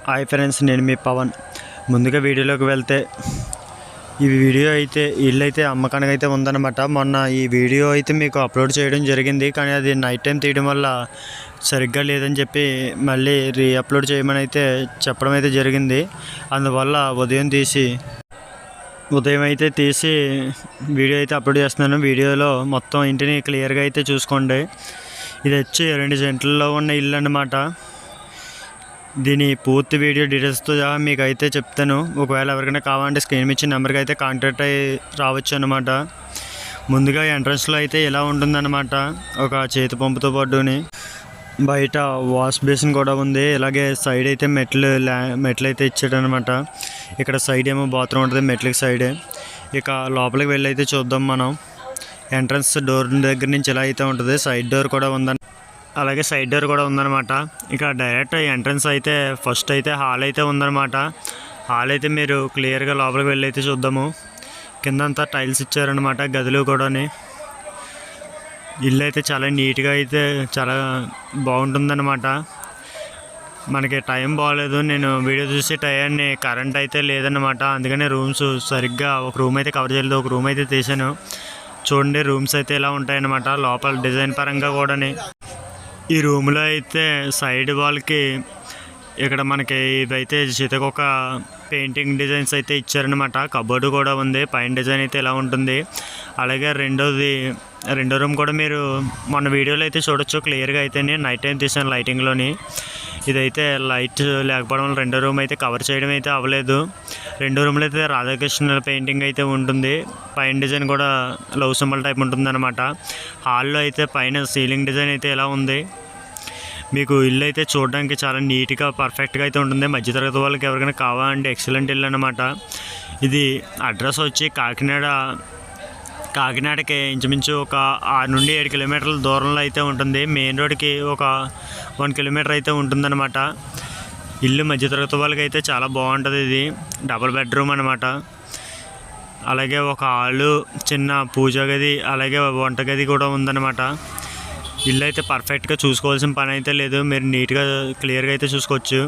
Hi friends, నేను మీ పవన్. ముందుగా వీడియోలోకి వెళ్తే ఈ వీడియో అయితే ఇల్లు అయితే అమ్మకానికి అయితే ఉందన్నమాట. మొన్న ఈ వీడియో అయితే మీకు అప్లోడ్ చేయడం జరిగింది, కానీ అది నైట్ టైం తీయడం వల్ల సరిగ్గా లేదని చెప్పి మళ్ళీ అప్లోడ్ చేయమని అయితే చెప్పడం అయితే జరిగింది. అందువల్ల ఉదయం అయితే తీసి వీడియో అయితే అప్లోడ్ చేస్తున్నాను. వీడియోలో మొత్తం ఇంటిని క్లియర్గా అయితే చూసుకోండి. ఇది వచ్చి 2 సెంట్లలో ఉన్న ఇల్లు అన్నమాట. దీని పూర్తి వీడియో డీటెయిల్స్తో మీకు అయితే చెప్తాను. ఒకవేళ ఎవరికైనా కావాలంటే స్క్రీన్ ఇచ్చిన నెంబర్కి అయితే కాంటాక్ట్ అయ్యి రావచ్చు అన్నమాట. ముందుగా ఎంట్రన్స్లో అయితే ఇలా ఉంటుందన్నమాట, ఒక చేతి పంపుతో పాటుని. బయట వాష్ బేసిన్ కూడా ఉంది. ఇలాగే సైడ్ అయితే మెట్లు అయితే ఇచ్చాడనమాట. ఇక్కడ సైడ్ ఏమో బాత్రూమ్ ఉంటుంది, మెట్లకి సైడే. ఇక లోపలికి వెళ్ళి అయితే చూద్దాం మనం. ఎంట్రన్స్ డోర్ దగ్గర నుంచి ఇలా అయితే ఉంటుంది. సైడ్ డోర్ కూడా ఉందన్నమాట. ఇక డైరెక్ట్ ఎంట్రన్స్ అయితే ఫస్ట్ అయితే హాల్ అయితే ఉందన్నమాట. హాల్ అయితే మీరు క్లియర్గా లోపలికి వెళ్ళి అయితే చూద్దాము. కిందంతా టైల్స్ ఇచ్చారనమాట, గదులు కూడాని. ఇల్లు అయితే చాలా నీట్గా అయితే చాలా బాగుంటుందన్నమాట. మనకి టైం బాగలేదు, నేను వీడియో చూసే టైంని కరెంట్ అయితే లేదన్నమాట. అందుకనే రూమ్స్ సరిగ్గా ఒక రూమ్ అయితే కవర్ చేయలేదు, ఒక రూమ్ అయితే తీసాను. చూడండి, రూమ్స్ అయితే ఇలా ఉంటాయన్నమాట. లోపల డిజైన్ పరంగా కూడాని ఈ రూమ్లో అయితే సైడ్ వాల్కి ఇక్కడ మనకి ఇవైతే సీతకొక పెయింటింగ్ డిజైన్స్ అయితే ఇచ్చారనమాట. కబోర్డు కూడా ఉంది. పైన డిజైన్ అయితే ఇలా ఉంటుంది. అలాగే రెండో రూమ్ కూడా మీరు మన వీడియోలో అయితే చూడొచ్చు క్లియర్గా అయితే. నైట్ టైం తీసాను లైటింగ్లోని. ఇదైతే లైట్ లేకపోవడం వల్ల రెండో రూమ్ అయితే కవర్ చేయడం అయితే అవ్వలేదు. రెండో రూమ్లో అయితే రాధాకృష్ణ పెయింటింగ్ అయితే ఉంటుంది. పైన డిజైన్ కూడా లవ్ సింబల్ టైప్ ఉంటుందన్నమాట. హాల్లో అయితే పైన సీలింగ్ డిజైన్ అయితే ఎలా ఉంది. మీకు ఇల్లు అయితే చూడడానికి చాలా నీట్గా పర్ఫెక్ట్గా అయితే ఉంటుంది. మధ్యతరగతి వాళ్ళకి ఎవరికైనా కావాలంటే ఎక్సలెంట్ ఇల్లు అన్నమాట. ఇది అడ్రస్ వచ్చి కాకినాడకి ఇంచుమించు ఒక 6 నుండి 7 కిలోమీటర్ల దూరంలో అయితే ఉంటుంది. మెయిన్ రోడ్కి ఒక 1 కిలోమీటర్ అయితే ఉంటుందన్నమాట. ఇల్లు మధ్యతరగతి వాళ్ళకి అయితే చాలా బాగుంటుంది. ఇది డబుల్ బెడ్రూమ్ అనమాట. అలాగే ఒక హాలు, చిన్న పూజ గది, అలాగే వంటగది కూడా ఉందన్నమాట. ఇల్లు అయితే పర్ఫెక్ట్గా చూసుకోవాల్సిన పని అయితే లేదు. మీరు నీట్గా క్లియర్గా అయితే చూసుకోవచ్చు.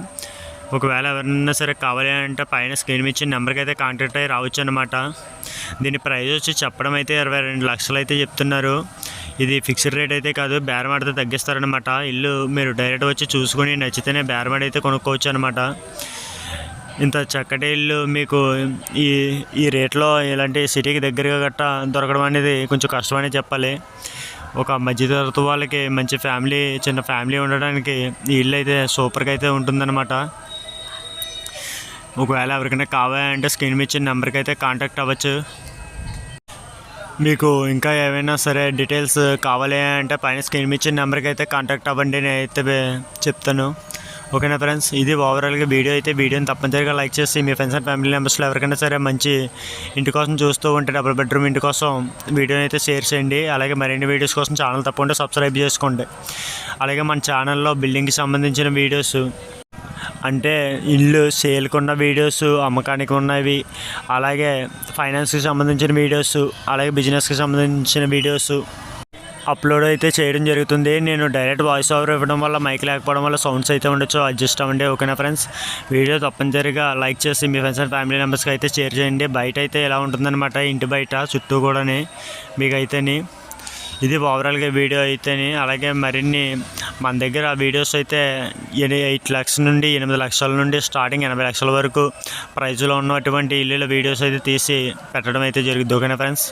ఒకవేళ ఎవరైనా సరే కావాలి అంటే పైన స్క్రీన్ ఇచ్చిన నెంబర్కి అయితే కాంటాక్ట్ అయ్యి రావచ్చు అనమాట. దీని ప్రైస్ వచ్చి చెప్పడం అయితే 22 లక్షలు అయితే చెప్తున్నారు. ఇది ఫిక్స్డ్ రేట్ అయితే కాదు, బేరం ఆడితే తగ్గిస్తారనమాట. ఇల్లు మీరు డైరెక్ట్ వచ్చి చూసుకొని నచ్చితేనే బేరం ఆడి అయితే కొనుక్కోవచ్చు అనమాట. ఇంత చక్కటి ఇల్లు మీకు ఈ రేట్లో ఇలాంటి సిటీకి దగ్గరగా గట్టా దొరకడం అనేది కొంచెం కష్టమనే చెప్పాలి. ఒక మధ్యతరగతి వాళ్ళకి మంచి చిన్న ఫ్యామిలీ ఉండడానికి ఈ ఇల్లు అయితే సూపర్గా అయితే ఉంటుందన్నమాట. ఒకవేళ ఎవరికైనా కావాలంటే స్క్రీన్ ఇచ్చిన నెంబర్కి అయితే కాంటాక్ట్ అవ్వచ్చు. మీకు ఇంకా ఏమైనా సరే డీటెయిల్స్ కావాలి అంటే పైన స్క్రీన్ ఇచ్చిన నెంబర్కి అయితే కాంటాక్ట్ అవ్వండి, నేను అయితే చెప్తాను. ఓకేనా ఫ్రెండ్స్, ఇది ఓవరాల్గా వీడియోని తప్పనిసరిగా లైక్ చేసి మీ ఫ్రెండ్స్ అండ్ ఫ్యామిలీ మెంబర్స్లో ఎవరికైనా సరే మంచి ఇంటి కోసం చూస్తూ ఉంటే డబుల్ బెడ్రూమ్ ఇంటి కోసం వీడియోని అయితే షేర్ చేయండి. అలాగే మరిన్ని వీడియోస్ కోసం ఛానల్ తప్పకుండా సబ్స్క్రైబ్ చేసుకోండి. అలాగే మన ఛానల్లో బిల్డింగ్కి సంబంధించిన వీడియోస్ అంటే ఇల్లు సేల్కి ఉన్న వీడియోస్, అమ్మకానికి ఉన్నవి, అలాగే ఫైనాన్స్కి సంబంధించిన వీడియోస్, అలాగే బిజినెస్కి సంబంధించిన వీడియోస్ అప్లోడ్ అయితే చేయడం జరుగుతుంది. నేను డైరెక్ట్ వాయిస్ ఓవర్ ఇవ్వడం వల్ల మైక్ లేకపోవడం వల్ల సౌండ్స్ అయితే ఉండొచ్చు, అడ్జస్ట్ అవ్వండి. ఓకేనా ఫ్రెండ్స్, వీడియో తప్పనిసరిగా లైక్ చేసి మీ ఫ్రెండ్స్ అండ్ ఫ్యామిలీ మెంబర్స్కి అయితే షేర్ చేయండి. బయట అయితే ఎలా ఉంటుందన్నమాట, ఇంటి బయట చుట్టూ కూడా మీకైతేని. ఇది ఓవరాల్గా వీడియో అయితేని. అలాగే మరిన్ని మన దగ్గర వీడియోస్ అయితే 8 లక్షల నుండి 8 లక్షల నుండి స్టార్టింగ్ 80 లక్షల వరకు ప్రైజ్లో ఉన్నటువంటి ఇల్లుల వీడియోస్ అయితే తీసి పెట్టడం అయితే జరుగుతుంది. ఓకేనా ఫ్రెండ్స్.